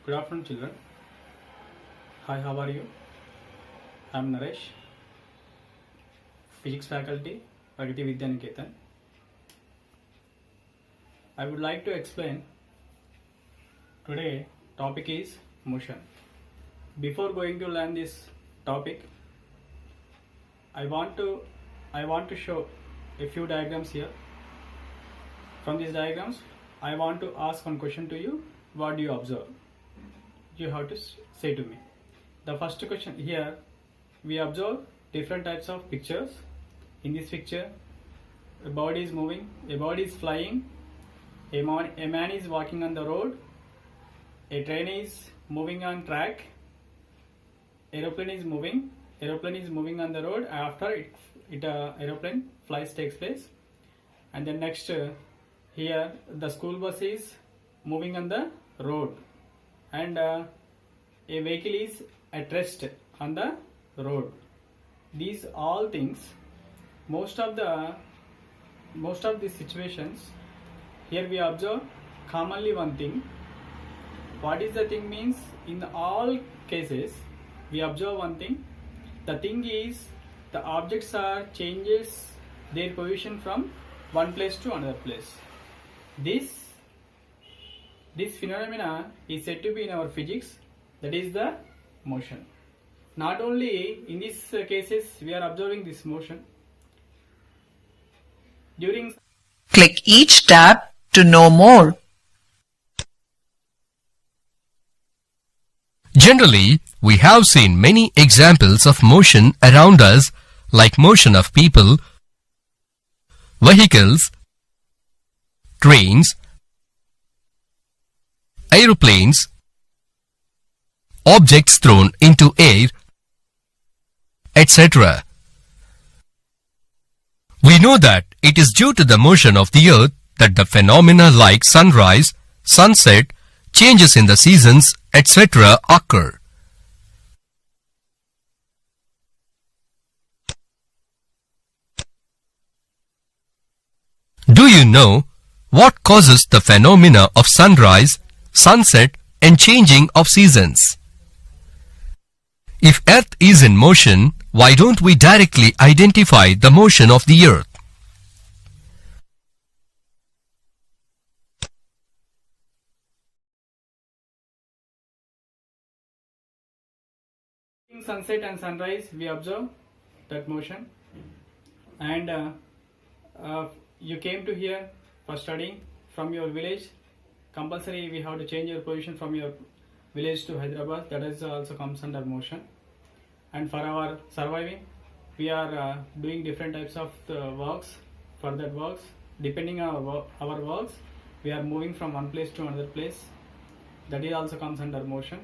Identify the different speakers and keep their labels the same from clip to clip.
Speaker 1: Good afternoon, children. Hi, how are you? I am Naresh, Physics faculty, Pragati Vidya Niketan. I would like to explain today topic is motion. Before going to learn this topic, I want to show a few diagrams here. From these diagrams, I want to ask one question to you. What do you observe? You have to say to me. The first question here, we observe different types of pictures. In this picture, a body is moving, a body is flying, a man is walking on the road, a train is moving on track, aeroplane is moving on the road. After aeroplane flies takes place, and then next here the school bus is moving on the road, and a vehicle is at rest on the road. These all things, most of these situations, here we observe commonly one thing. What is the thing means? In all cases we observe one thing. The thing is the objects are changes their position from one place to another place. This phenomena is said to be in our physics, that is the motion. Not only in these cases we are observing this motion.
Speaker 2: Click each tab to know more.
Speaker 3: Generally, we have seen many examples of motion around us, like motion of people, vehicles, trains, aeroplanes, objects thrown into air, etc. We know that it is due to the motion of the earth that the phenomena like sunrise, sunset, changes in the seasons, etc. occur. Do you know what causes the phenomena of sunrise, sunset, and changing of seasons? If Earth is in motion, why don't we directly identify the motion of the Earth?
Speaker 1: In sunset and sunrise, we observe that motion, and you came to here for studying from your village. Compulsory we have to change your position from your village to Hyderabad. That is also comes under motion. And for our surviving, we are doing different types of works. For that works, depending on our works, we are moving from one place to another place. That is also comes under motion.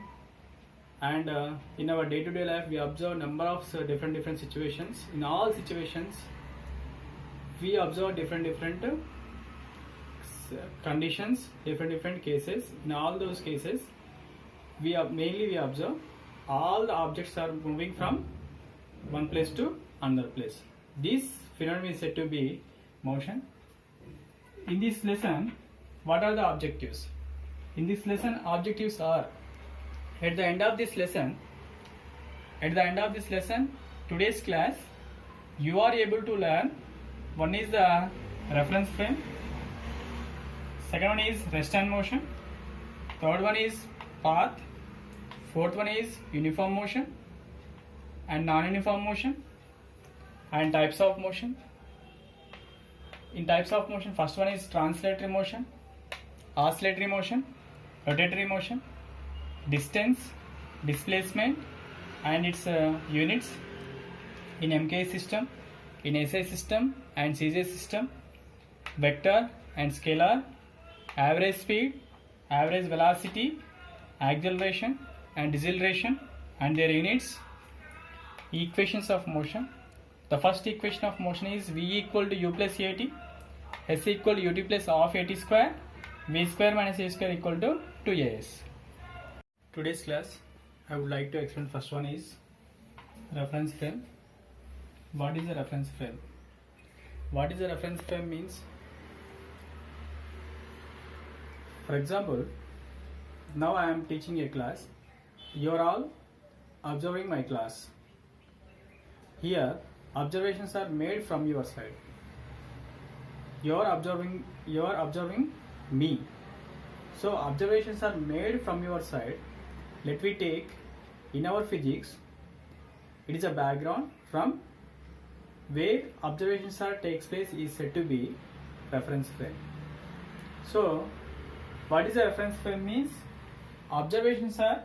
Speaker 1: And in our day-to-day life, we observe number of different situations. In all situations, we observe different conditions, different cases. In all those cases, we observe all the objects are moving from one place to another place. This phenomenon is said to be motion. In this lesson, what are the objectives? In this lesson, objectives are, at the end of this lesson, today's class, you are able to learn, one is the reference frame, second one is rest and motion, third one is path, fourth one is uniform motion and non-uniform motion, and types of motion. In types of motion, first one is translatory motion, oscillatory motion, rotatory motion, distance, displacement and its units in MK system, in SI system and CJ system, vector and scalar, average speed, average velocity, acceleration and deceleration and their units, equations of motion. The first equation of motion is V equal to U plus AT, S equal to UT plus half AT square, V square minus A square equal to 2AS. Today's class, I would like to explain. First one is reference frame. What is a reference frame? What is a reference frame means? For example, now I am teaching a class. You are all observing my class. Here observations are made from your side. You are observing me. So observations are made from your side. Let me take, in our physics, it is a background from where observations are takes place is said to be reference frame. So what is a reference frame means? Observations are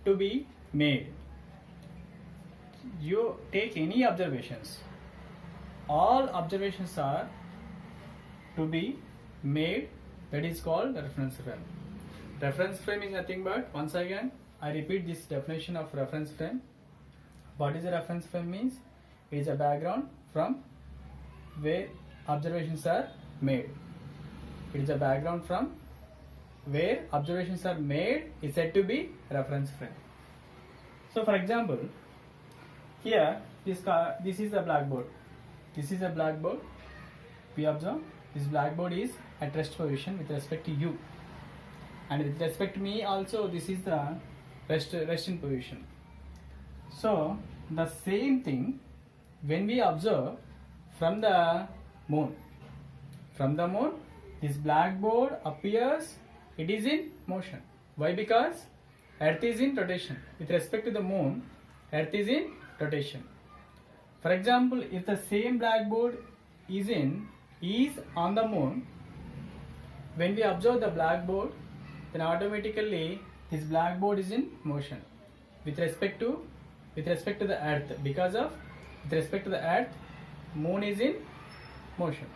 Speaker 1: to be made. You take any observations. All observations are to be made. That is called reference frame. Reference frame is nothing but, once again I repeat this definition of reference frame. What is a reference frame means? It is a background from where observations are made. It is a background from where observations are made is said to be reference frame. So for example, here this is a blackboard. This is a blackboard. We observe this blackboard is at rest position with respect to you, and with respect to me also this is the resting position. So the same thing when we observe from the moon. From the moon, this blackboard appears, it is in motion. Why? Because Earth is in rotation. With respect to the moon, Earth is in rotation. For example, if the same blackboard is on the moon, when we observe the blackboard, then automatically this blackboard is in motion with respect to the Earth. Because of with respect to the Earth, moon is in motion.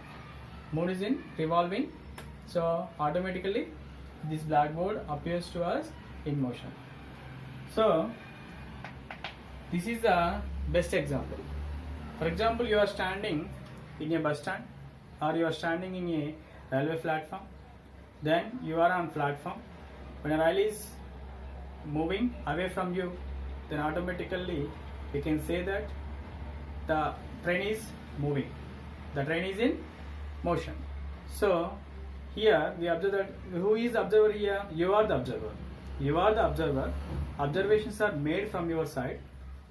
Speaker 1: Moon is in revolving. So automatically this blackboard appears to us in motion. So this is the best example. For example, you are standing in a bus stand, or you are standing in a railway platform. Then you are on platform. When a rail is moving away from you, then automatically we can say that the train is moving. The train is in motion. So here we observe that who is the observer here? You are the observer. You are the observer. Observations are made from your side.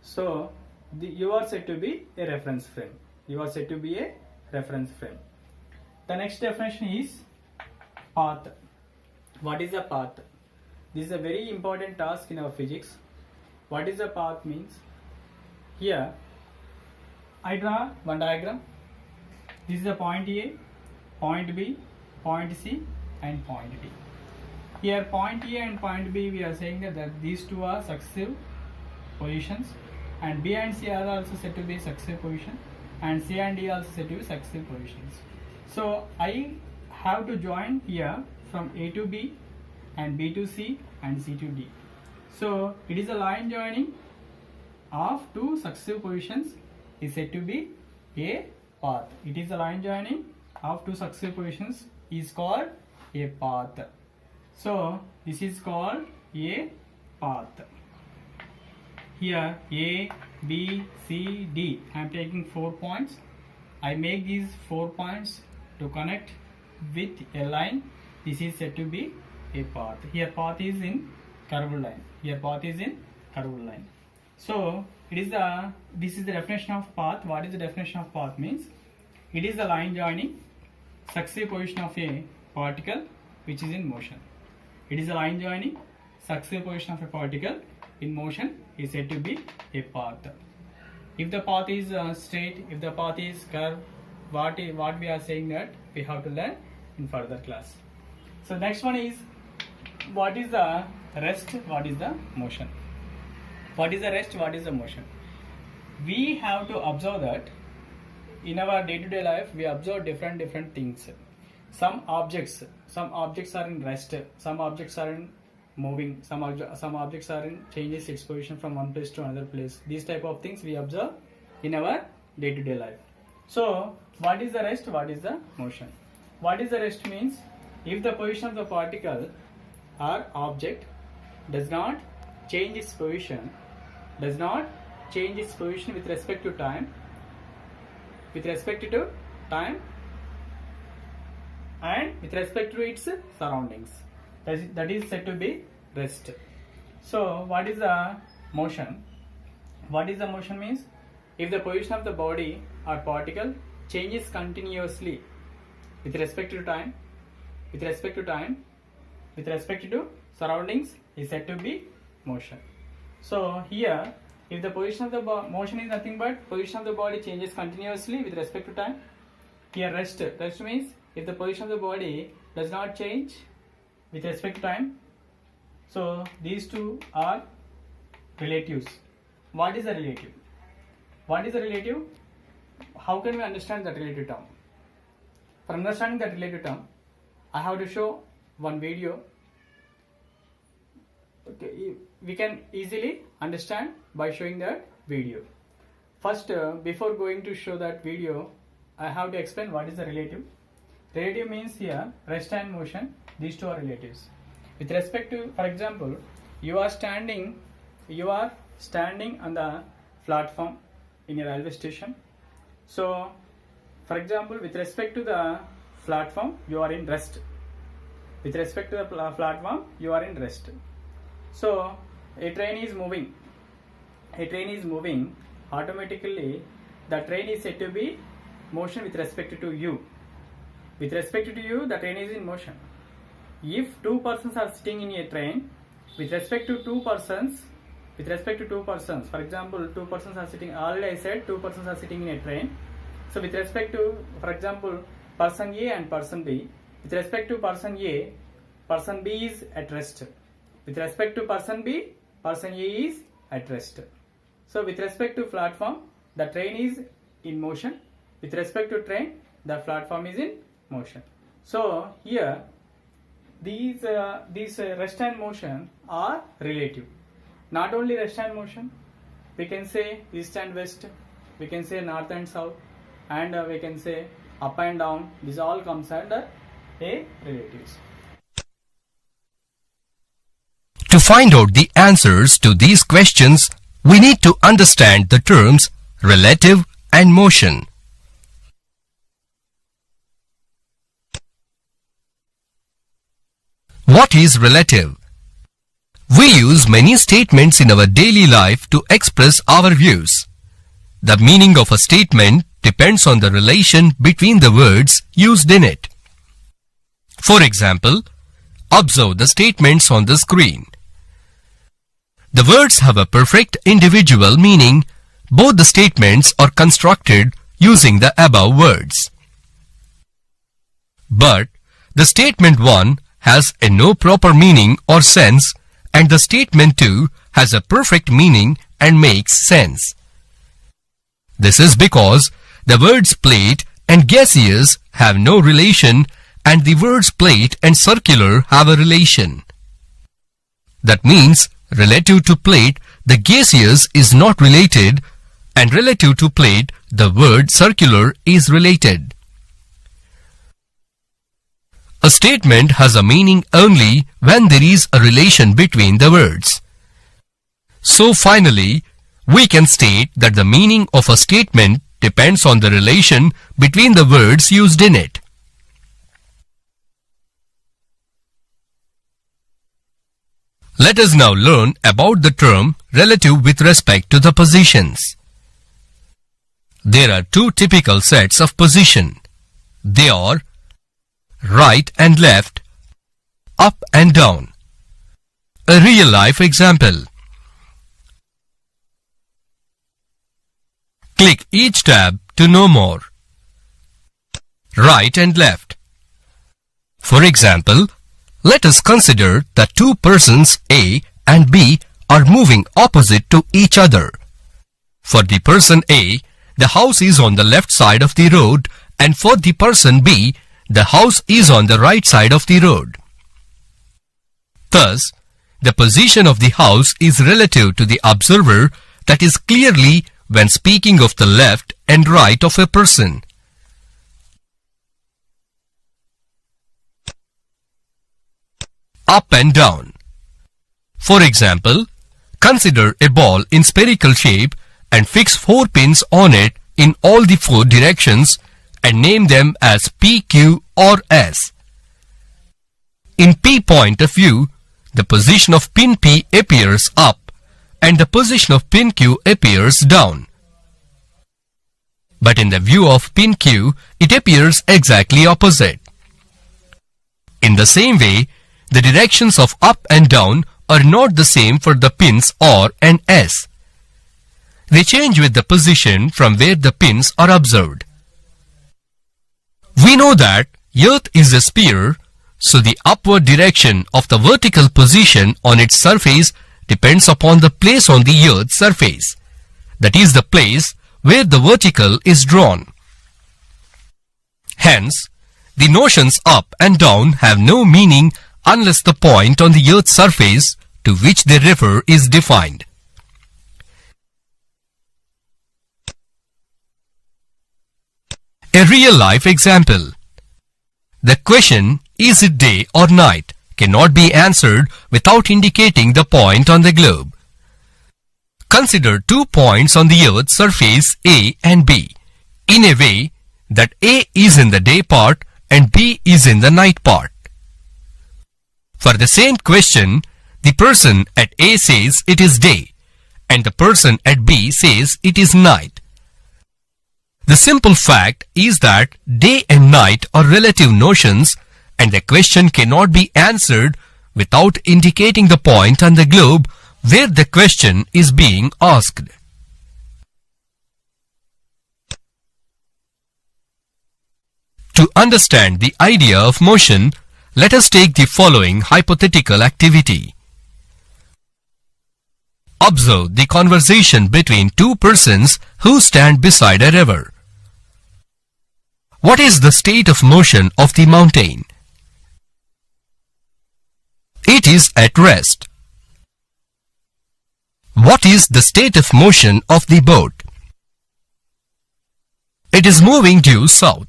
Speaker 1: So you are said to be a reference frame. You are said to be a reference frame. The next definition is path. What is a path? This is a very important task in our physics. What is a path means? Here I draw one diagram. This is a point A, point B, point C and point D. Here point A and point B, we are saying that these two are successive positions, and B and C are also said to be successive position, and C and D also said to be successive positions. So I have to join here from A to B and B to C and C to D. So it is a line joining of two successive positions is said to be a path. It is a line joining of two successive positions is called a path. So this is called a path. Here A, B, C, D. I am taking 4 points. I make these 4 points to connect with a line. This is said to be a path. Here path is in curved line. Here path is in curved line. So this is the definition of path. What is the definition of path means? It is the line joining successive position of a particle which is in motion. It is a line joining successive position of a particle in motion is said to be a path. If the path is straight, if the path is curved, what we are saying that we have to learn in further class. So next one is, what is the rest, what is the motion? What is the rest, what is the motion? We have to observe that in our day-to-day life we observe different things. Some objects are in rest, some objects are in moving, some objects are in changes its position from one place to another place. These type of things we observe in our day-to-day life. So what is the rest, what is the motion? What is the rest means? If the position of the particle or object does not change its position with respect to time, and with respect to its surroundings, that is said to be rest. So what is the motion? What is the motion means? If the position of the body or particle changes continuously with respect to time, with respect to surroundings, is said to be motion. So here, if the position of the motion is nothing but position of the body changes continuously with respect to time. Here rest means if the position of the body does not change with respect to time. So these two are relatives. What is the relative? What is the relative? How can we understand that relative term? For understanding that relative term, I have to show one video. Okay, we can easily understand by showing that video. First, before going to show that video, I have to explain what is the relative. Relative means here rest and motion. These two are relatives. With respect to, for example, you are standing on the platform in a railway station. So, for example, with respect to the platform, you are in rest. With respect to the platform, you are in rest. So, a train is moving. Automatically, the train is said to be motion with respect to you. With respect to you, the train is in motion. If two persons are sitting in a train, with respect to two persons, for example, two persons are sitting, already I said two persons are sitting in a train. So with respect to, for example, person A and person B, with respect to person A, person B is at rest. With respect to person B, person A is at rest. So with respect to platform, the train is in motion. With respect to train, the platform is in motion. So here, these rest and motion are relative. Not only rest and motion, we can say east and west, we can say north and south, and we can say up and down. This all comes under a relatives.
Speaker 3: To find out the answers to these questions, we need to understand the terms relative and motion. What is relative? We use many statements in our daily life to express our views. The meaning of a statement depends on the relation between the words used in it. For example, observe the statements on the screen. The words have a perfect individual meaning. Both the statements are constructed using the above words. But the statement 1 has a no proper meaning or sense, and the statement 2 has a perfect meaning and makes sense. This is because the words plate and gaseous have no relation, and the words plate and circular have a relation. That means relative to plate, the gaseous is not related, and relative to plate, the word circular is related. A statement has a meaning only when there is a relation between the words. So finally, we can state that the meaning of a statement depends on the relation between the words used in it. Let us now learn about the term relative with respect to the positions. There are two typical sets of position. They are right and left, up and down. A real-life example. Click each tab to know more. Right and left. For example, let us consider that two persons A and B are moving opposite to each other. For the person A, the house is on the left side of the road, and for the person B, the house is on the right side of the road. Thus, the position of the house is relative to the observer, that is clearly when speaking of the left and right of a person. Up and down. For example, consider a ball in spherical shape and fix 4 pins on it in all the 4 directions and name them as P, Q or S. In P point of view, the position of pin P appears up and the position of pin Q appears down. But in the view of pin Q, it appears exactly opposite. In the same way, the directions of up and down are not the same for the pins R and S. They change with the position from where the pins are observed. We know that Earth is a sphere, so the upward direction of the vertical position on its surface depends upon the place on the Earth's surface, that is the place where the vertical is drawn. Hence, the notions up and down have no meaning unless the point on the Earth's surface to which they refer is defined. A real-life example. The question, is it day or night, cannot be answered without indicating the point on the globe. Consider 2 points on the Earth's surface A and B, in a way that A is in the day part and B is in the night part. For the same question, the person at A says it is day, and the person at B says it is night. The simple fact is that day and night are relative notions, and the question cannot be answered without indicating the point on the globe where the question is being asked. To understand the idea of motion, let us take the following hypothetical activity. Observe the conversation between two persons who stand beside a river. What is the state of motion of the mountain? It is at rest. What is the state of motion of the boat? It is moving due south.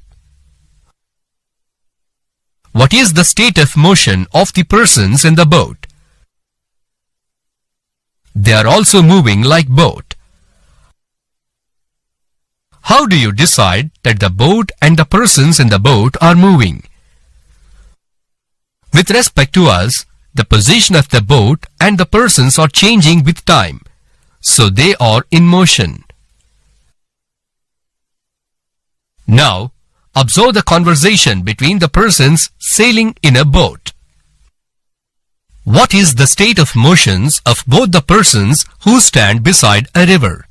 Speaker 3: What is the state of motion of the persons in the boat? They are also moving like boat. How do you decide that the boat and the persons in the boat are moving? With respect to us, the position of the boat and the persons are changing with time, so they are in motion. Now, observe the conversation between the persons sailing in a boat. What is the state of motions of both the persons who stand beside a river?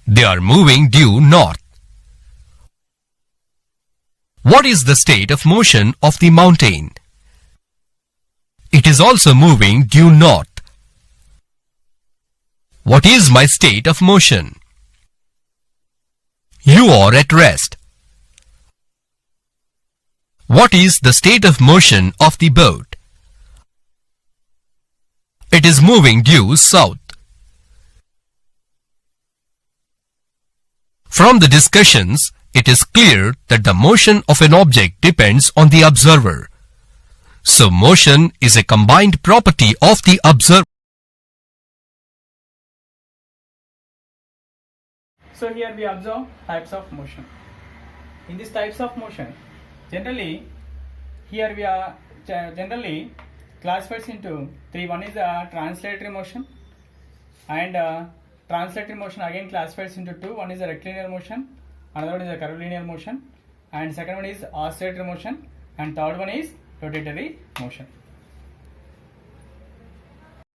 Speaker 3: They are moving due north. What is the state of motion of the mountain? It is also moving due north. What is my state of motion? You are at rest. What is the state of motion of the boat? It is moving due south. From the discussions, it is clear that the motion of an object depends on the observer. So motion is a combined property of the observer.
Speaker 1: So here we observe types of motion. In these types of motion, generally here we are generally classified into three. One is the translatory motion, and translatory motion again classified into two. One is the rectilinear motion, another one is the curvilinear motion, and second one is oscillatory motion, and third one is rotatory motion.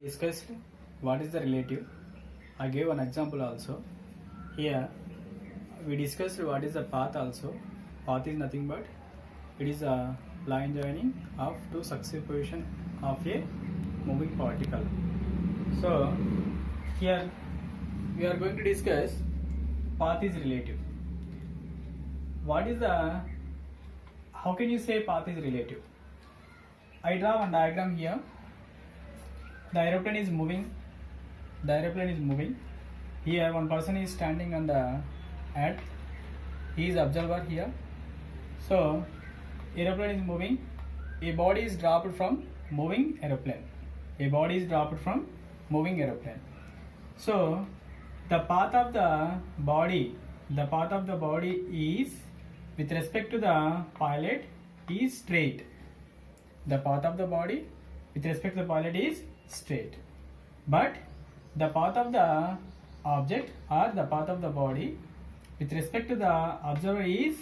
Speaker 1: Discussed what is the relative. I gave an example also. Here we discussed what is the path also. Path is nothing but it is a line joining of two successive positions of a moving particle. So here we are going to discuss path is relative. What is the, how can you say path is relative? I draw one diagram here. The aeroplane is moving. The aeroplane is moving. Here one person is standing on the earth. He is observer here. So aeroplane is moving. A body is dropped from moving aeroplane. A body is dropped from moving aeroplane. So the path of the body is with respect to the pilot is straight. the path of the body with respect to the pilot is straight, but the path of the object or the path of the body with respect to the observer is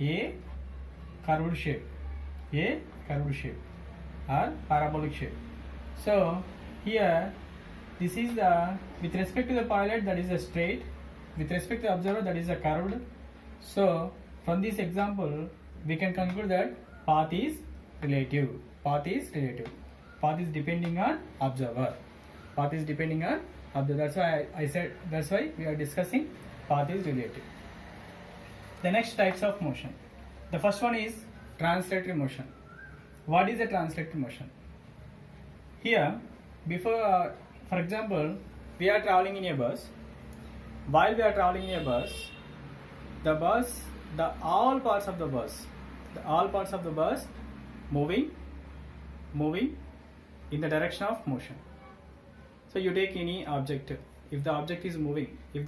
Speaker 1: a curved shape, or parabolic shape. So here this is the, with respect to the pilot, that is a straight, with respect to the observer, that is a curved. So from this example we can conclude that path is relative. Path is depending on observer. That's why I said, that's why we are discussing path is relative. The next types of motion. The first one is translatory motion. What is a translatory motion? Here, before, for example, we are traveling in a bus. While we are traveling in a bus, all parts of the bus moving in the direction of motion. So you take any object. If the object is moving in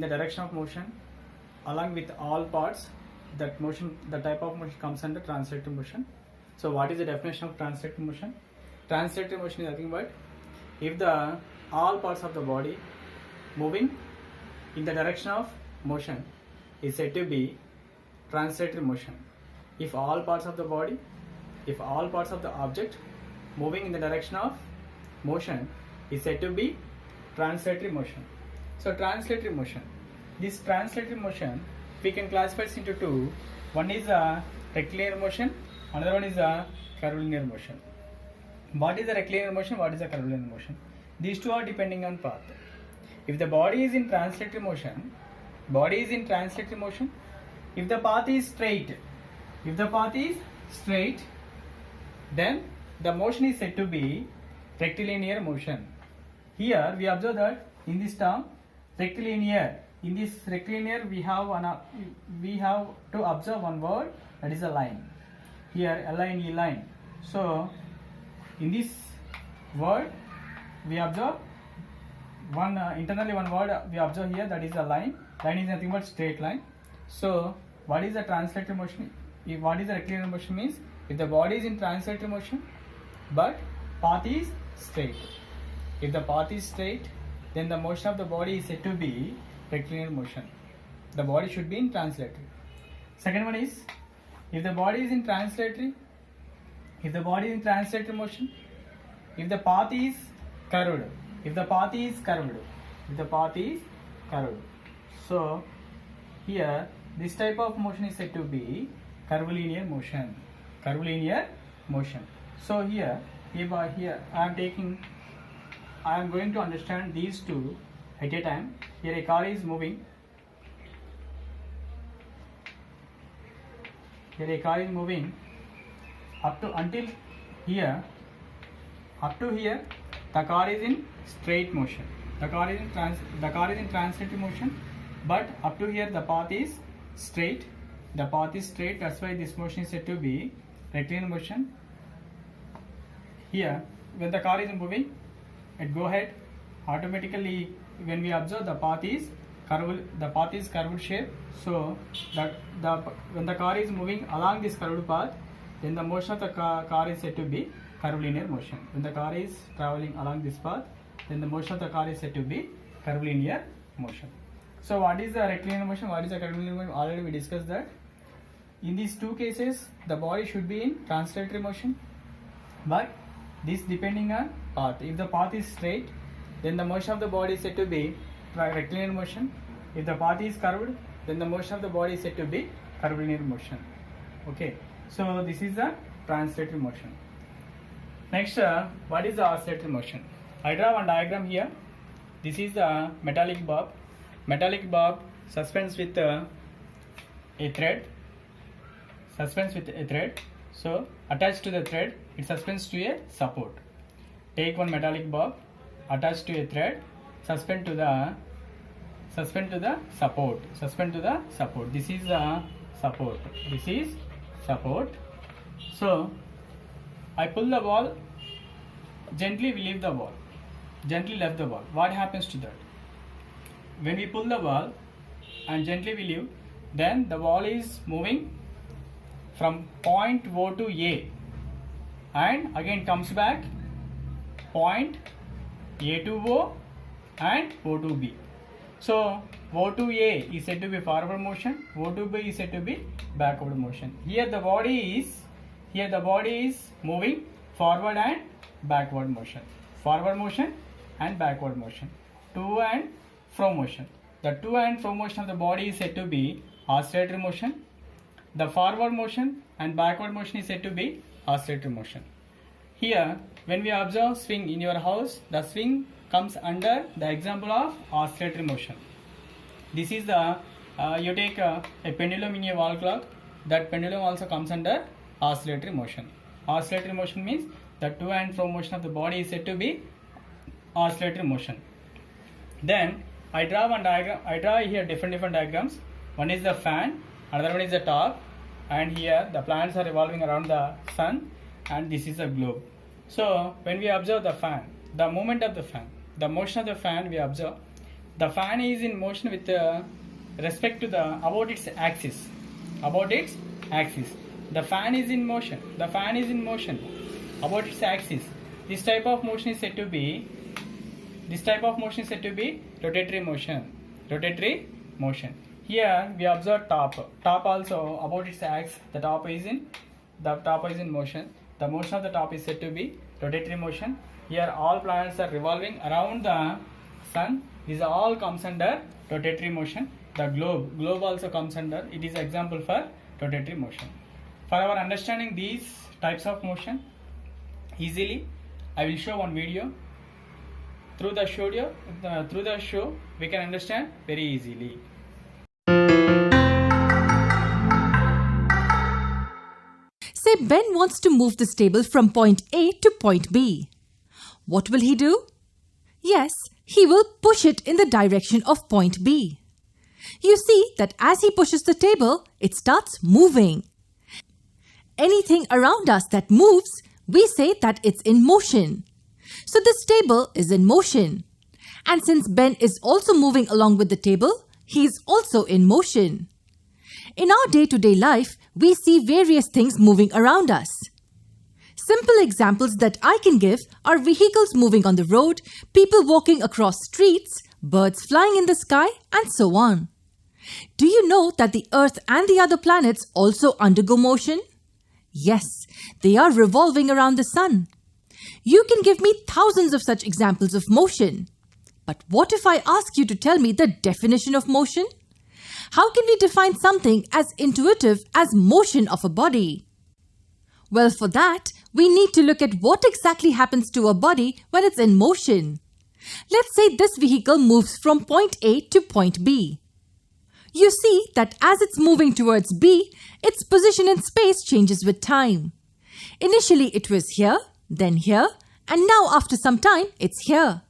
Speaker 1: the direction of motion, along with all parts, that motion, the type of motion comes under translatory motion. So what is the definition of translatory motion? Translatory motion is nothing but if the all parts of the body moving in the direction of motion is said to be translatory motion. If all parts of the object moving in the direction of motion is said to be translatory motion. So translatory motion. This translatory motion we can classify it into two. One is a rectilinear motion, another one is a curvilinear motion. What is the rectilinear motion? What is the curvilinear motion? These two are depending on path. If the body is in translatory motion, if the path is straight, then the motion is said to be rectilinear motion. Here we observe that in this term rectilinear, in this rectilinear we have to observe one word, that is a line. Here a line, e line. So in this word we observe one internally one word we observe here, that is a line. Line is nothing but straight line. So what is the translatory motion? What is the rectilinear motion means? If the body is in translatory motion but path is straight. If the path is straight, then the motion of the body is said to be rectilinear motion. The body should be in translatory. Second one is, if the body is in translatory motion, if the path is curved, so here this type of motion is said to be curvilinear motion. So here I am going to understand these two at a time. Here a car is moving. Up to here the car is in straight motion. The car is in translatory motion, but up to here the path is straight. That's why this motion is said to be rectilinear motion. Here when the car is moving, it go ahead automatically. When we observe, the path is curved shape. So when the car is moving along this curved path, then the motion of the car is said to be curvilinear motion. When the car is traveling along this path, then the motion of the car is said to be curvilinear motion. So what is the rectilinear motion? What is the curvilinear motion? Already we discussed that. In these two cases, the body should be in translatory motion, but this depending on path. If the path is straight, then the motion of the body is said to be rectilinear motion. If the path is curved, then the motion of the body is said to be curvilinear motion. Okay, so this is the translatory motion. Next, what is the oscillatory motion? I draw one diagram here. This is the metallic bob. Metallic bob suspends with a thread. So attached to the thread, it suspends to a support. Take one metallic bob, attach to a thread, suspend to the support. This is the support. So I pull the ball, gently we leave the ball, left the ball. What happens to that? When we pull the ball and gently we leave, then the ball is moving from point O to A and again comes back point A to O and O to B. So O to A is said to be forward motion, O to B is said to be backward motion. Here the body is moving forward and backward motion, forward motion and backward motion, to and fro motion. The to and fro motion of the body is said to be oscillatory motion. The forward motion and backward motion is said to be oscillatory motion. Here, when we observe swing in your house, the swing comes under the example of oscillatory motion. This is the, you take a pendulum in a wall clock, that pendulum also comes under oscillatory motion. Oscillatory motion means the to and fro motion of the body is said to be oscillatory motion. Then I draw one diagram. I draw here different diagrams. One is the fan, another one is the top, and here the planets are revolving around the sun, and this is a globe. So when we observe the fan, the movement of the fan, the motion of the fan, we observe the fan is in motion with respect to the about its axis. The fan is in motion. About its axis. This type of motion is said to be rotatory motion. Here we observe top also about its axis. The top is in motion. The motion of the top is said to be rotatory motion. Here all planets are revolving around the sun. This all comes under rotatory motion. The globe also comes under. It is example for rotatory motion. For our understanding these types of motion easily, I will show one video. Through the show, we can understand very easily.
Speaker 4: Say Ben wants to move this table from point A to point B. What will he do? Yes, he will push it in the direction of point B. You see that as he pushes the table, it starts moving. Anything around us that moves, we say that it's in motion. So this table is in motion. And since Ben is also moving along with the table, he is also in motion. In our day-to-day life, we see various things moving around us. Simple examples that I can give are vehicles moving on the road, people walking across streets, birds flying in the sky, and so on. Do you know that the Earth and the other planets also undergo motion? Yes, they are revolving around the sun. You can give me thousands of such examples of motion. But what if I ask you to tell me the definition of motion? How can we define something as intuitive as motion of a body? Well, for that, we need to look at what exactly happens to a body when it's in motion. Let's say this vehicle moves from point A to point B. You see that as it's moving towards B, its position in space changes with time. Initially it was here, then here, and now after some time it's here.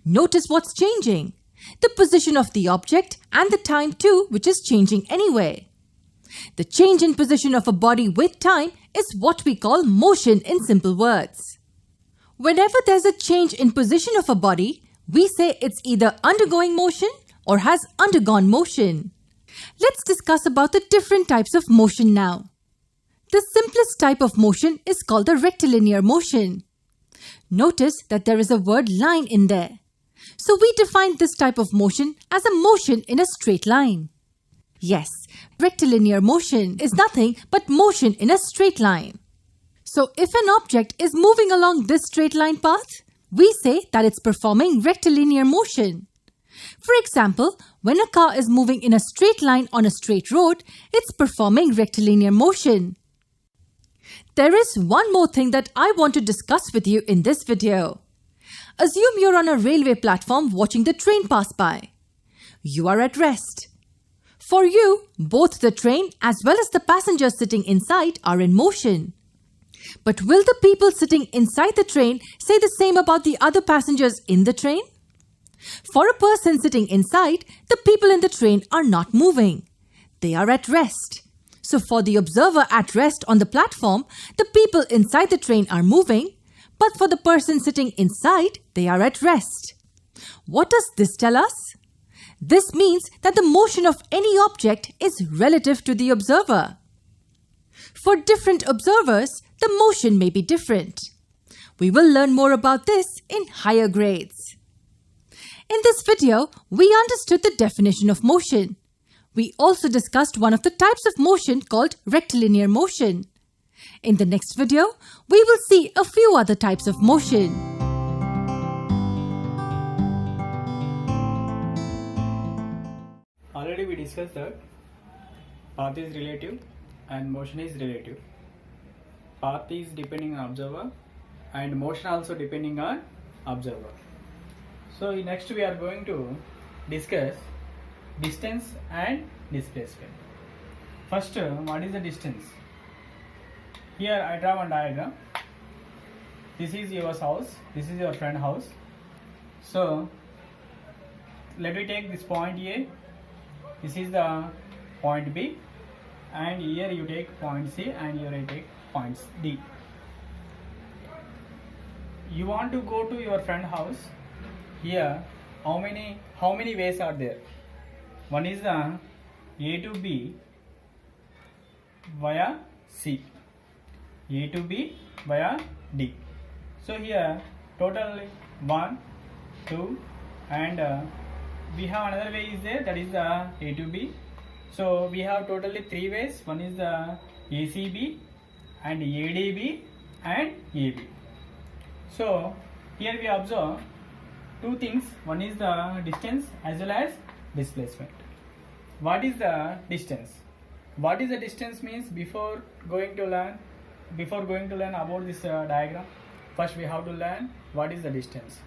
Speaker 4: Notice what's changing. The position of the object and the time too, which is changing anyway. The change in position of a body with time is what we call motion in simple words. Whenever there's a change in position of a body, we say it's either undergoing motion or has undergone motion. Let's discuss about the different types of motion now. The simplest type of motion is called the rectilinear motion. Notice that there is a word line in there. So we define this type of motion as a motion in a straight line. Yes, rectilinear motion is nothing but motion in a straight line. So if an object is moving along this straight line path, we say that it's performing rectilinear motion. For example, when a car is moving in a straight line on a straight road, it's performing rectilinear motion. There is one more thing that I want to discuss with you in this video. Assume you're on a railway platform watching the train pass by. You are at rest. For you, both the train as well as the passengers sitting inside are in motion. But will the people sitting inside the train say the same about the other passengers in the train? For a person sitting inside, the people in the train are not moving. They are at rest. So for the observer at rest on the platform, the people inside the train are moving, but for the person sitting inside, they are at rest. What does this tell us? This means that the motion of any object is relative to the observer. For different observers, the motion may be different. We will learn more about this in higher grades. In this video, we understood the definition of motion. We also discussed one of the types of motion called rectilinear motion. In the next video, we will see a few other types of motion.
Speaker 1: Already we discussed that path is relative and motion is relative. Path is depending on observer and motion also depending on observer. So next we are going to discuss distance and displacement. First, what is the distance? Here I draw one diagram. This is your house, this is your friend house. So let me take this point A, this is the point B, and here you take point C and here I take point D. You want to go to your friend house. Here how many ways are there? One is the A to B via C, A to B via D. So here totally 1, 2 and we have another way is there, that is the A to B. So we have totally 3 ways. One is the ACB and ADB and AB. So here we observe two things. One is the distance as well as displacement. What is the distance? What is the distance means before going to learn about this diagram, first we have to learn what is the distance.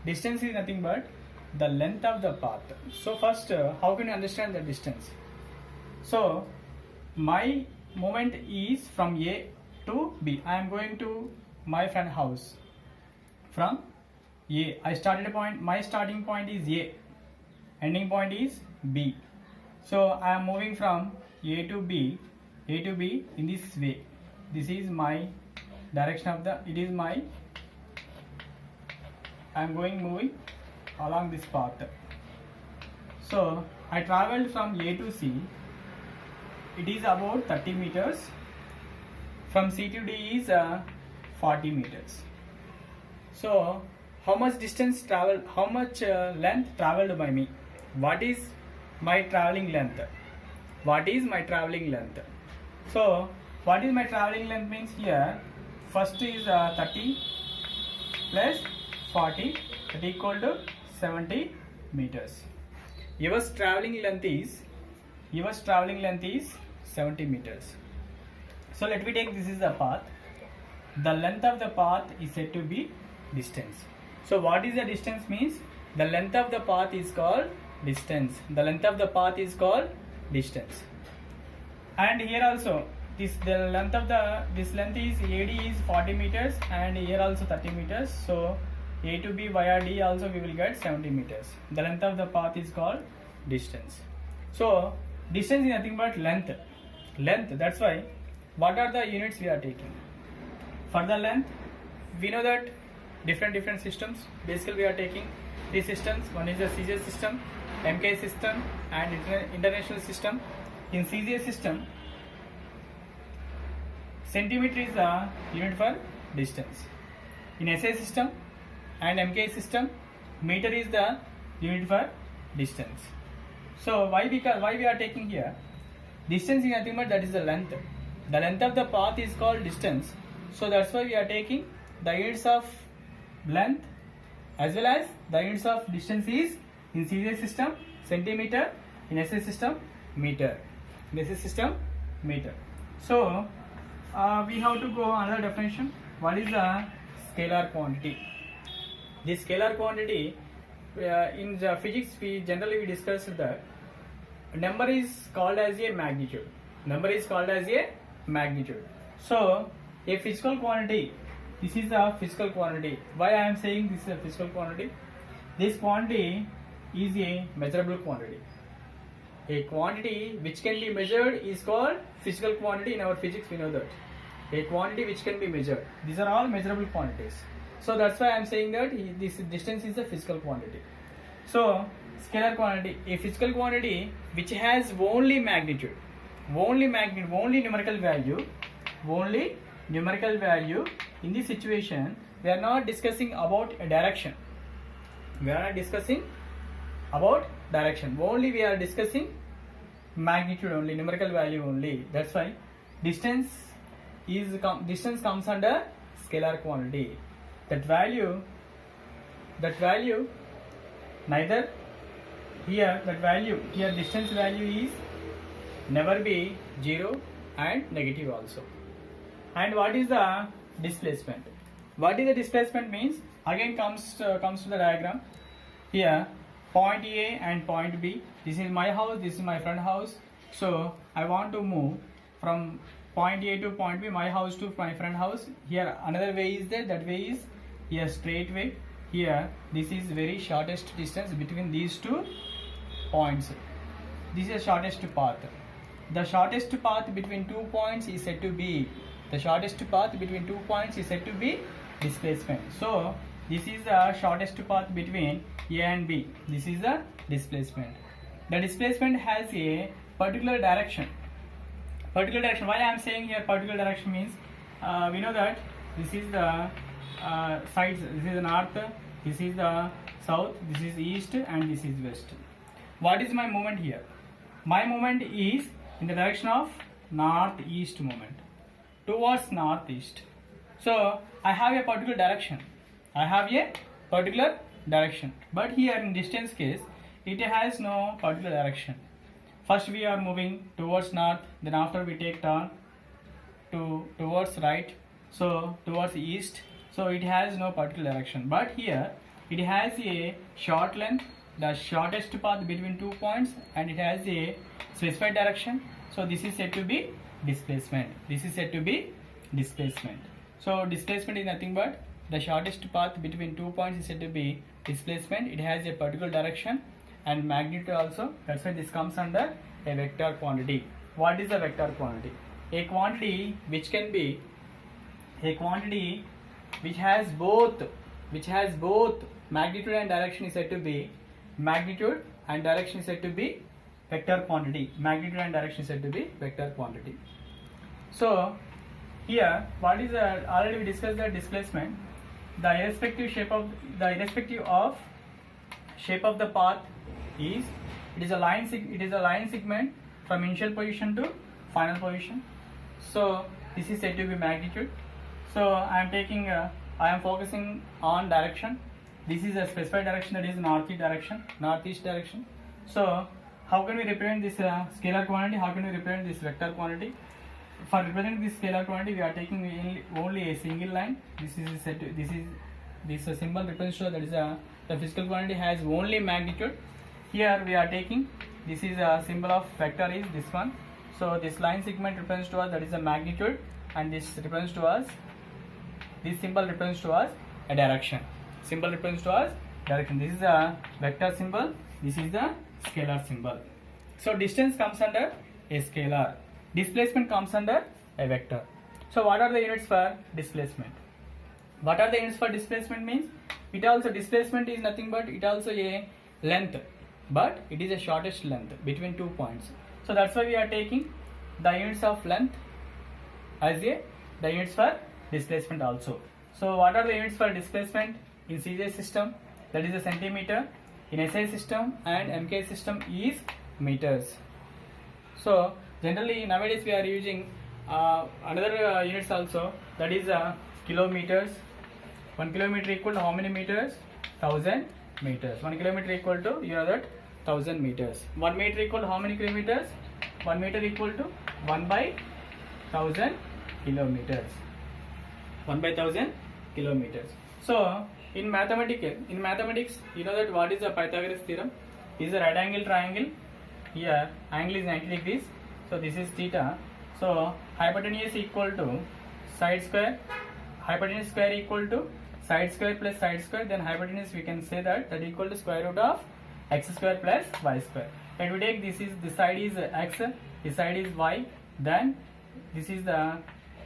Speaker 1: Distance is nothing but the length of the path. So first, how can you understand the distance? So my movement is from A to B. I am going to my friend house from A. My starting point is A, ending point is B. So I am moving from A to B in this way. This is my direction of the, I am moving along this path. So I traveled from A to C. It is about 30 meters. From C to D is 40 meters. So how much distance traveled, how much length traveled by me? What is my traveling length? What is my traveling length? So what is my traveling length means here, first is 30 plus 40, that equal to 70 meters. Your traveling length is 70 meters. So let me take, this is the path. The length of the path is said to be distance. So what is the distance means? The length of the path is called distance. The length of the path is called distance. And here also this length is AD is 40 meters and here also 30 meters. So A to B via D also we will get 70 meters. The length of the path is called distance. So distance is nothing but length. That's why what are the units we are taking? For the length, we know that different systems. Basically we are taking 3 systems. One is the CJ system, MK system and international system. In CJ system, centimeter is the unit for distance. In SA system and MK system, meter is the unit for distance. So why we are taking here? Distance is nothing but that is the length. The length of the path is called distance. So that's why we are taking the units of length as well as the units of distance is in CJ system centimeter, in SA system meter. In SA system meter. So we have to go another definition. What is the scalar quantity? This scalar quantity in the physics we generally discuss that number is called as a magnitude. So a physical quantity, this is a physical quantity. Why I am saying this is a physical quantity? This quantity is a measurable quantity. A quantity which can be measured is called physical quantity. In our physics we know that. A quantity which can be measured. These are all measurable quantities. So that's why I am saying that this distance is a physical quantity. So scalar quantity, a physical quantity which has only magnitude, only numerical value, only numerical value. In this situation, we are not discussing about a direction. We are not discussing about direction. Only we are discussing magnitude only, numerical value only. That's why distance comes under scalar quantity. That value neither here distance value is never be 0 and negative also. And what is the displacement? What is the displacement means? Again comes to the diagram. Here point A and point B. This is my house, this is my front house. So I want to move from point A to point B, my house to my front house. Here another way is there, that way is here straight way. Here this is very shortest distance between these two points. This is the shortest path. The shortest path between 2 points is said to be displacement. So this is the shortest path between A and B. This is the displacement. The displacement has a particular direction. Why I am saying here particular direction means we know that this is the sides. This is the north, this is the south, this is east, and this is west. What is my movement here? My movement is in the direction of northeast movement, towards northeast. So I have a particular direction. But here in distance case, it has no particular direction. First we are moving towards north, then after we take turn towards right, so towards east. So it has no particular direction. But here it has a short length, the shortest path between 2 points, and it has a specified direction. So this is said to be displacement. So displacement is nothing but the shortest path between 2 points is said to be displacement. It has a particular direction and magnitude also. That's why this comes under a vector quantity. What is a vector quantity? A quantity which has both magnitude and direction is said to be vector quantity. So here what is already we discussed the displacement. The irrespective of shape of the path is it is a line segment from initial position to final position. So this is said to be magnitude. So I am focusing on direction. This is a specified direction, that is northeast direction. So how can we represent this scalar quantity? How can we represent this vector quantity? For representing this scalar quantity, we are taking only a single line. This symbol represents that is the physical quantity has only magnitude. Here we are taking, this is a symbol of vector is this one. So this line segment represents to us that is a magnitude, and this symbol represents to us a direction. This is a vector symbol, this is the scalar symbol. So distance comes under a scalar, displacement comes under a vector. So what are the units for displacement? Means it also displacement is nothing but it also a length, but it is a shortest length between 2 points. So that's why we are taking the units of length as the units for displacement also. So what are the units for displacement in CJ system? That is a centimeter. In SI system and MK system is meters. So generally nowadays we are using another units also, that is kilometers. 1 kilometer equal to how many meters? 1000 meters. 1 kilometer equal to, you know that, 1000 meters. 1 meter equal to how many kilometers? 1 meter equal to 1 by 1000 kilometers. 1 by 1000 kilometers. So in mathematics, you know that what is the Pythagoras theorem? Is a right angle triangle. Here angle is 90 degrees. So this is theta. So hypotenuse equal to side square. Hypotenuse square equal to side square plus side square. Then hypotenuse we can say that equal to square root of x square plus y square. When we take this side is x, this side is y. Then this is the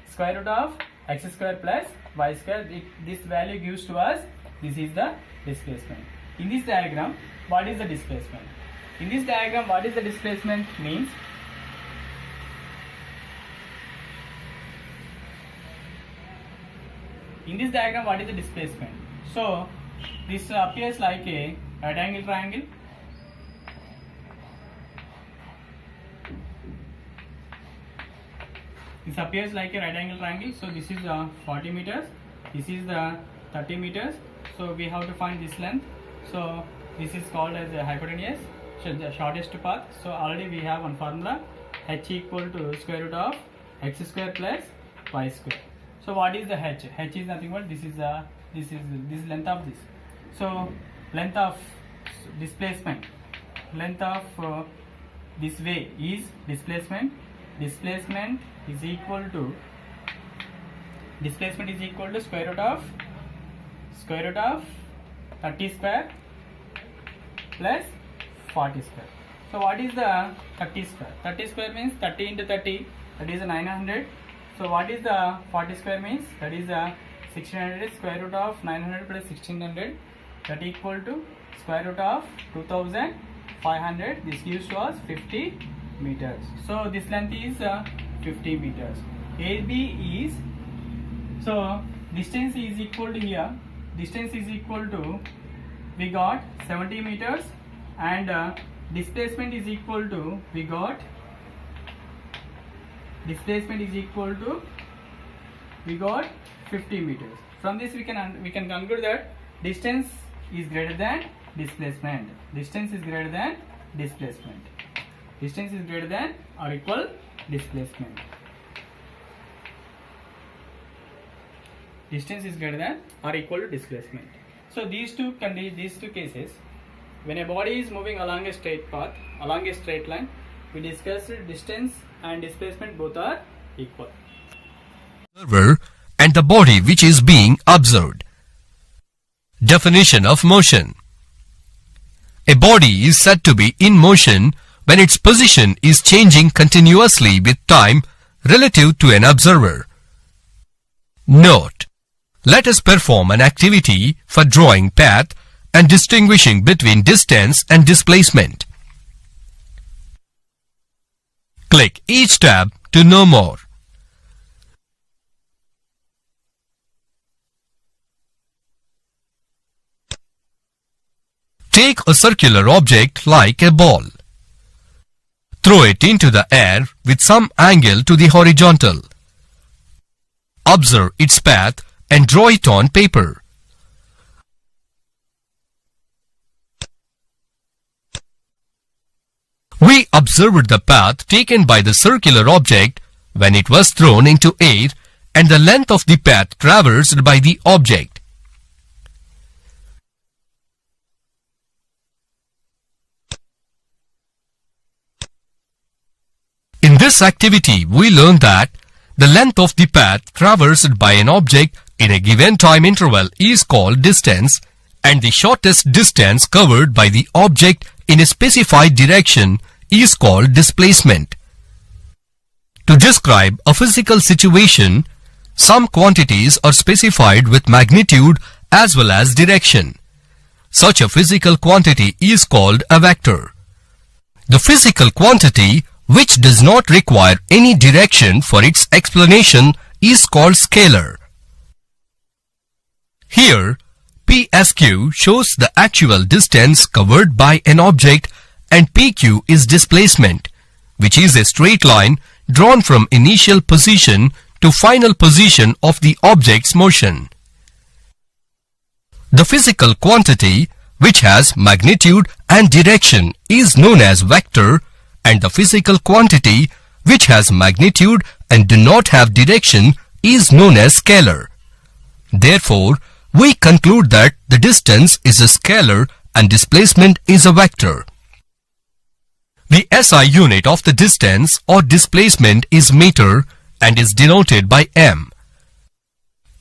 Speaker 1: square root of x square plus y square. This value gives to us, this is the displacement. In this diagram, what is the displacement? Means In this diagram, what is the displacement? So this appears like a right angle triangle. This appears like a right angle triangle. So this is 40 meters. This is the 30 meters. So we have to find this length. So this is called as a hypotenuse, so the shortest path. So already we have one formula, h equal to square root of x square plus y square. So what is the h? H is nothing but this is length of this. So length of displacement, length of this way is displacement. Displacement is equal to square root of 30 square plus 40 square. So what is the 30 square? 30 square means 30 into 30, that is 900. So what is the 40 square means? That is 1600. Square root of 900 plus 1600, that equal to square root of 2500. This gives to us 50 meters. So this length is 50 meters. AB is, so distance is equal to here, distance is equal to, we got 70 meters, and displacement is equal to, we got displacement is equal to, we got 50 meters. From this we can conclude that distance is greater than displacement. Distance is greater than displacement. Distance is greater than or equal displacement. Distance is greater than or equal to displacement. So these two cases, when a body is moving along a straight path, along a straight line, we discussed distance and displacement both are equal.
Speaker 3: Observer and the body which is being observed. Definition of motion. A body is said to be in motion when its position is changing continuously with time relative to an observer. Note: let us perform an activity for drawing path and distinguishing between distance and displacement. Click each tab to know more. Take a circular object like a ball. Throw it into the air with some angle to the horizontal. Observe its path and draw it on paper. We observed the path taken by the circular object when it was thrown into air and the length of the path traversed by the object. In this activity, we learned that the length of the path traversed by an object in a given time interval is called distance, and the shortest distance covered by the object in a specified direction is called displacement. To describe a physical situation, some quantities are specified with magnitude as well as direction. Such a physical quantity is called a vector. The physical quantity which does not require any direction for its explanation is called scalar. Here, PSQ shows the actual distance covered by an object and PQ is displacement, which is a straight line drawn from initial position to final position of the object's motion. The physical quantity which has magnitude and direction is known as vector, and the physical quantity which has magnitude and do not have direction is known as scalar. Therefore, we conclude that the distance is a scalar and displacement is a vector. The SI unit of the distance or displacement is meter and is denoted by m.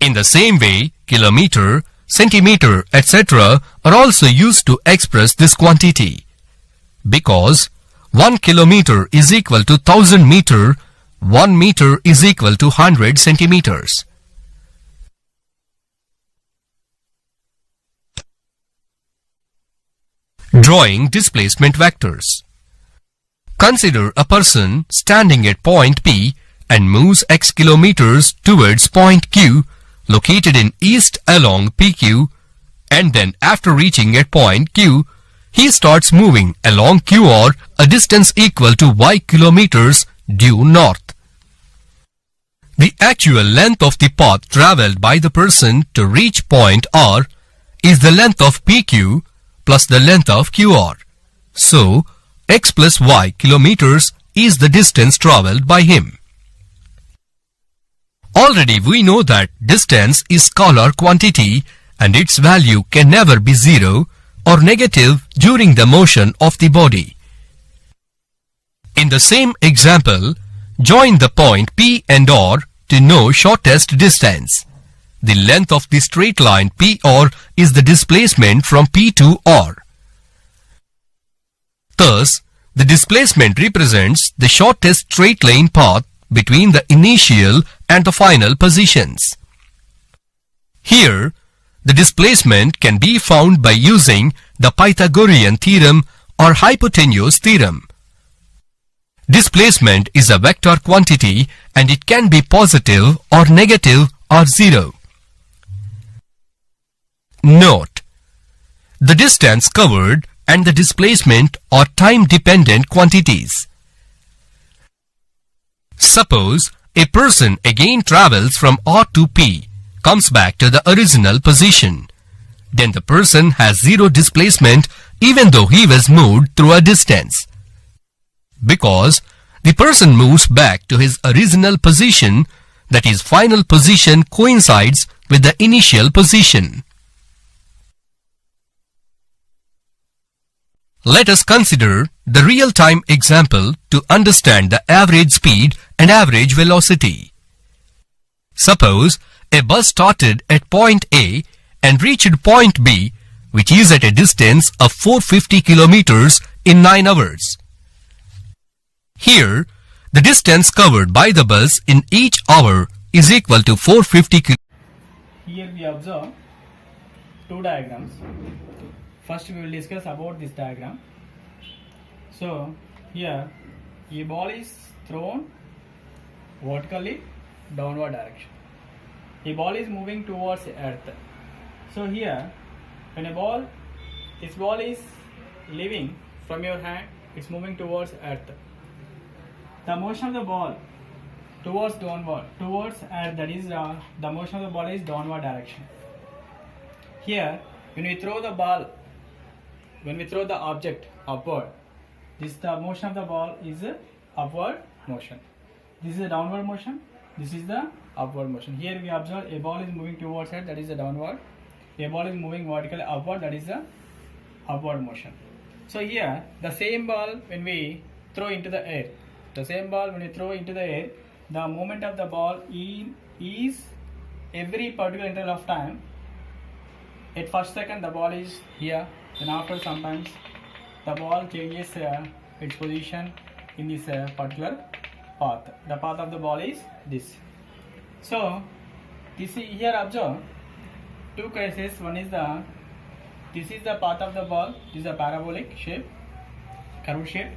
Speaker 3: In the same way, kilometer, centimeter, etc. are also used to express this quantity. Because 1 kilometer is equal to 1000 meter, 1 meter is equal to 100 centimeters. Drawing displacement vectors. Consider a person standing at point P and moves x kilometers towards point Q located in east along PQ, and then after reaching at point Q, he starts moving along QR a distance equal to y kilometers due north. The actual length of the path travelled by the person to reach point R is the length of PQ plus the length of QR. So, x plus y kilometers is the distance travelled by him. Already we know that distance is scalar quantity and its value can never be zero or negative during the motion of the body. In the same example, join the point P and R to know shortest distance. The length of the straight line PR is the displacement from P to R. Thus, the displacement represents the shortest straight line path between the initial and the final positions. Here, the displacement can be found by using the Pythagorean theorem or hypotenuse theorem. Displacement is a vector quantity and it can be positive or negative or zero. Note: the distance covered and the displacement are time-dependent quantities. Suppose a person again travels from R to P, comes back to the original position. Then the person has zero displacement even though he was moved through a distance. Because the person moves back to his original position, that his final position coincides with the initial position. Let us consider the real-time example to understand the average speed and average velocity. Suppose a bus started at point A and reached point B, which is at a distance of 450 kilometers in 9 hours. Here, the distance covered by the bus in each hour is equal to 450 kilometers.
Speaker 1: Here we observe two diagrams. First we will discuss about this diagram. So here a ball is thrown vertically downward direction. A ball is moving towards earth. So here when this ball is leaving from your hand, it's moving towards earth. The motion of the ball towards earth, that is the motion of the ball is downward direction. Here when we throw the object upward, the motion of the ball is upward motion. This is a downward motion, this is the upward motion. Here we observe a ball is moving towards it, that is the downward. A ball is moving vertically upward, that is the upward motion. So here the same ball when we throw into the air, the movement of the ball is every particular interval of time. At first second the ball is here, then after sometimes the ball changes its position in this particular path. The path of the ball is this. So this is here observe two cases. One is this is the path of the ball. This is a parabolic shape, curved shape.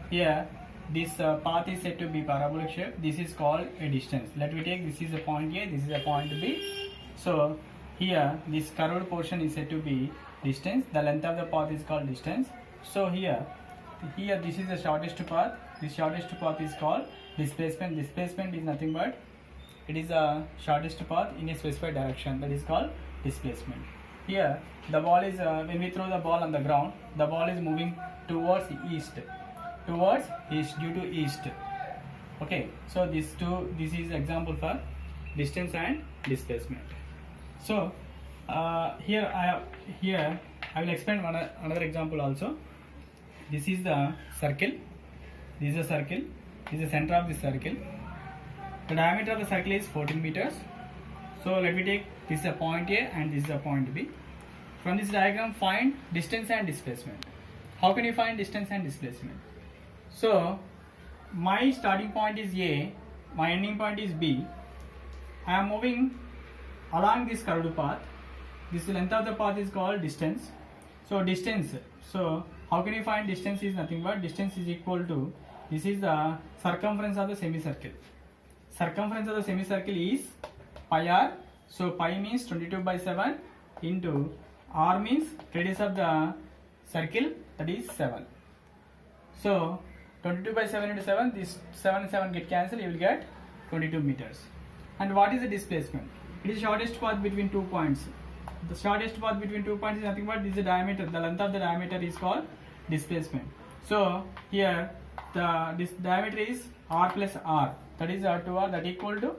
Speaker 1: Here this path is said to be parabolic shape. This is called a distance. Let me take this is a point A, this is a point B. So here this curved portion is said to be distance. The length of the path is called distance. So here this is the shortest path. This shortest path is called displacement. Displacement is nothing but it is the shortest path in a specified direction, that is called displacement. Here the ball is when we throw the ball on the ground, the ball is moving towards east due to east. Okay, so this is example for distance and displacement. So here I will explain another example also. This is the circle. This is a circle. This is the center of the circle. The diameter of the circle is 14 meters. So let me take this is a point A and this is a point B. From this diagram, find distance and displacement. How can you find distance and displacement? So my starting point is A, my ending point is B. I am moving along this curved path. This length of the path is called distance. So distance. So how can you find distance is nothing but distance is equal to, this is the circumference of the semicircle. Circumference of the semicircle is pi r. So pi means 22 by 7 into r means radius of the circle, that is 7. So 22 by 7 into 7, this 7 and 7 get cancelled, you will get 22 meters. And what is the displacement? It is the shortest path between 2 points. The shortest path between 2 points is nothing but this is the diameter. The length of the diameter is called displacement. So here this diameter is r plus r, that is r2r, that equal to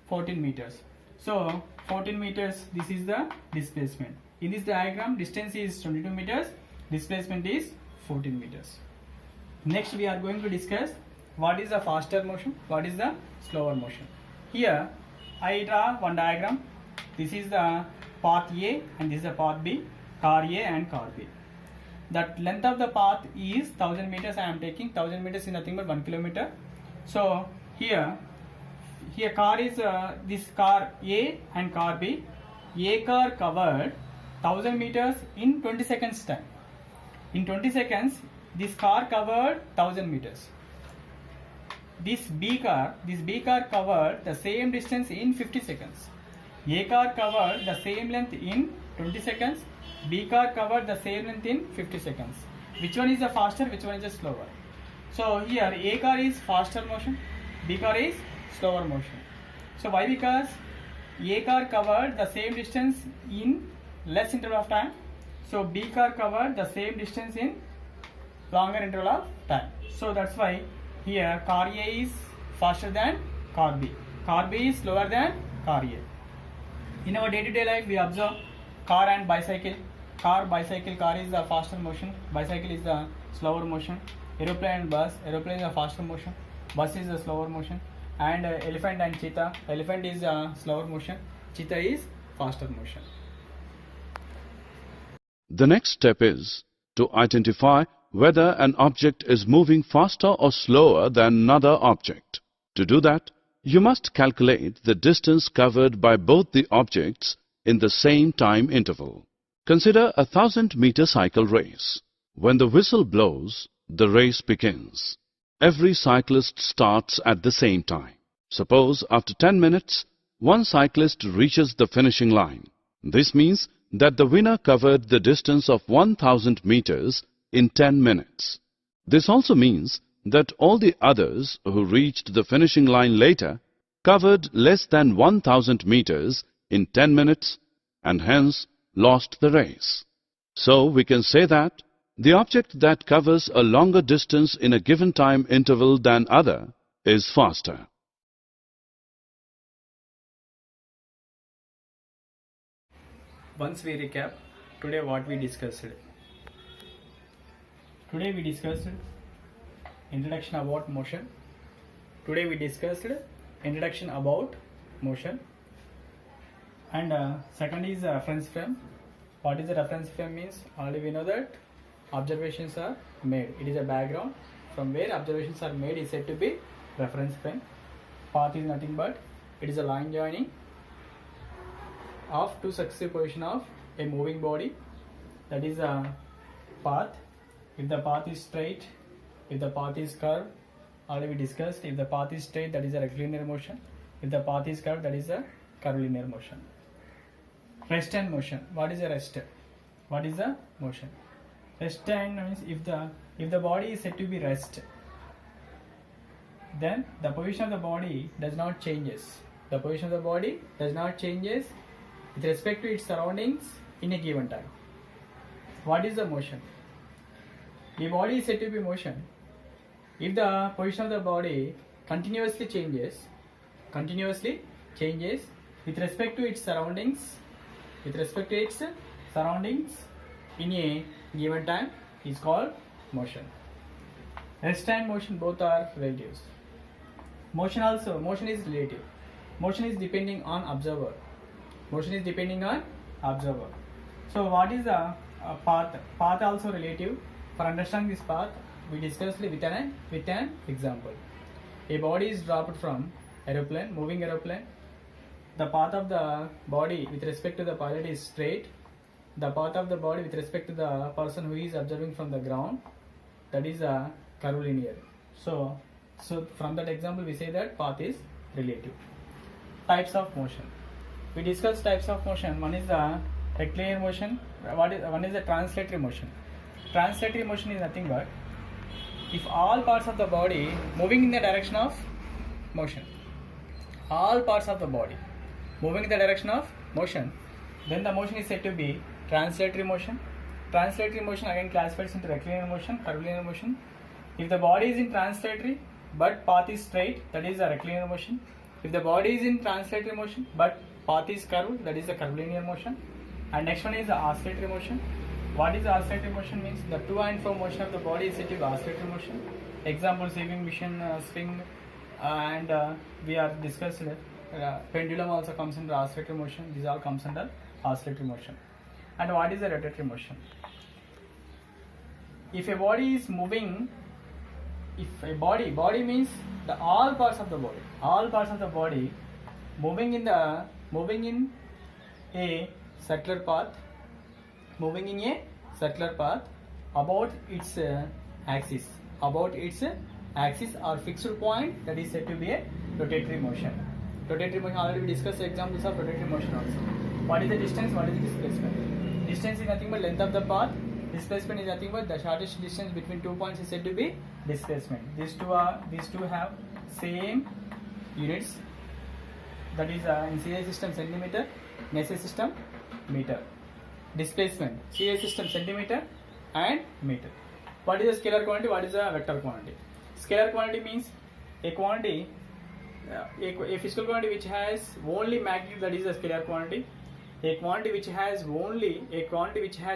Speaker 1: 14 meters. So 14 meters, this is the displacement. In this diagram, distance is 22 meters, displacement is 14 meters. Next we are going to discuss what is the faster motion, what is the slower motion. Here I draw one diagram. This is the path A and this is the path B, car A and car B. That length of the path is 1000 meters. I am taking 1000 meters is nothing but 1 kilometer. So here car is this car A and car B. A car covered 1000 meters in 20 seconds time. In 20 seconds, this car covered 1000 meters. This B car covered the same distance in 50 seconds. A car covered the same length in 20 seconds. B car covered the same length in 50 seconds. Which one is the faster? Which one is the slower? So here A car is faster motion, B car is slower motion. So why? Because A car covered the same distance in less interval of time. So B car covered the same distance in longer interval of time. So that's why here car A is faster than car B. Car B is slower than car A. In our day-to-day life, we observe car and bicycle. Car is the faster motion, bicycle is the slower motion. Aeroplane and bus, aeroplane is the faster motion, bus is the slower motion. And elephant and cheetah, elephant is slower motion, cheetah is faster motion.
Speaker 5: The next step is to identify whether an object is moving faster or slower than another object. To do that, you must calculate the distance covered by both the objects in the same time interval. Consider a 1000-meter cycle race. When the whistle blows, the race begins. Every cyclist starts at the same time. Suppose after 10 minutes, one cyclist reaches the finishing line. This means that the winner covered the distance of 1000 meters in 10 minutes. This also means that all the others who reached the finishing line later covered less than 1000 meters in 10 minutes and hence lost the race. So we can say that the object that covers a longer distance in a given time interval than other is faster.
Speaker 1: Once we recap today what we discussed. Today we discussed introduction about motion. Today we discussed introduction about motion. And second is reference frame. What is the reference frame means? Already we know that observations are made. It is a background from where observations are made is said to be reference frame. Path is nothing but it is a line joining of two successive positions of a moving body, that is a path. If the path is straight, if the path is curved, already we discussed, if the path is straight, that is a rectilinear motion. If the path is curved, that is a curvilinear motion. Rest and motion. What is a rest? What is the motion? Rest and means if the body is said to be rest, then the position of the body does not changes. The position of the body does not changes with respect to its surroundings in a given time. What is the motion? The body is said to be motion if the position of the body continuously changes with respect to its surroundings in a given time is called motion. Rest and motion both are relatives. Motion is relative. Motion is depending on observer. So what is the path? Path also relative. For understanding this path, we discussed with an example. A body is dropped from moving aeroplane. The path of the body with respect to the pilot is straight. The path of the body with respect to the person who is observing from the ground, that is a curvilinear. So from that example we say that path is relative. Types of motion. we discussed types of motion. One is the rectilinear motion. One is the translatory motion. Translatory motion is nothing but if all parts of the body moving in the direction of motion, all parts of the body moving in the direction of motion, then the motion is said to be translatory motion. Translatory motion again classifies into rectilinear motion, curvilinear motion. If the body is in translatory but path is straight, that is the rectilinear motion. If the body is in translatory motion but path is curved, that is the curvilinear motion. And next one is the oscillatory motion. What is the oscillatory motion? Means the to and fro motion of the body is said to be oscillatory motion. Example, swinging motion, swing, and we are discussed pendulum also comes under oscillatory motion. These all comes under oscillatory motion. And what is the rotatory motion? If a body is moving, if a body means the all parts of the body moving in a circular path, about its axis or fixed point, that is said to be a rotatory motion. Rotatory motion, already we discussed examples of rotatory motion also. What is the distance? What is the displacement? Distance is nothing but length of the path. Displacement is nothing but the shortest distance between 2 points is said to be displacement. These two have same units, that is in CA system centimeter, in SA system meter. Displacement, CA system centimeter and meter. What is a scalar quantity? What is a vector quantity? Scalar quantity means a quantity, a physical quantity which has only magnitude, that is a scalar quantity. A quantity which has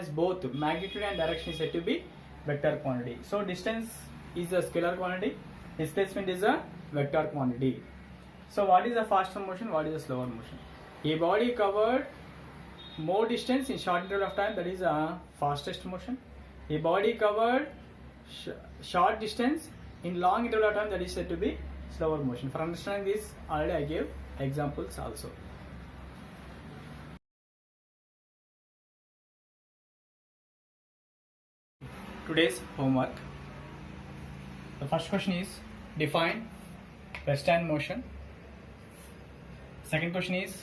Speaker 1: both magnitude and direction is said to be vector quantity. So distance is a scalar quantity, displacement is a vector quantity. So what is the faster motion? What is the slower motion? A body covered more distance in short interval of time, that is a fastest motion. A body covered short distance in long interval of time, that is said to be slower motion. For understanding this, already I gave examples also. Today's homework. The first question is define rest and motion. Second question is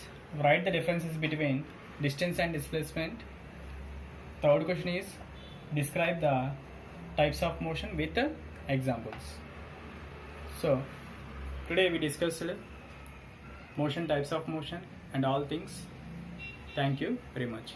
Speaker 1: write the differences between distance and displacement. Third question is describe the types of motion with examples. So today we discussed motion, types of motion and all things. Thank you very much.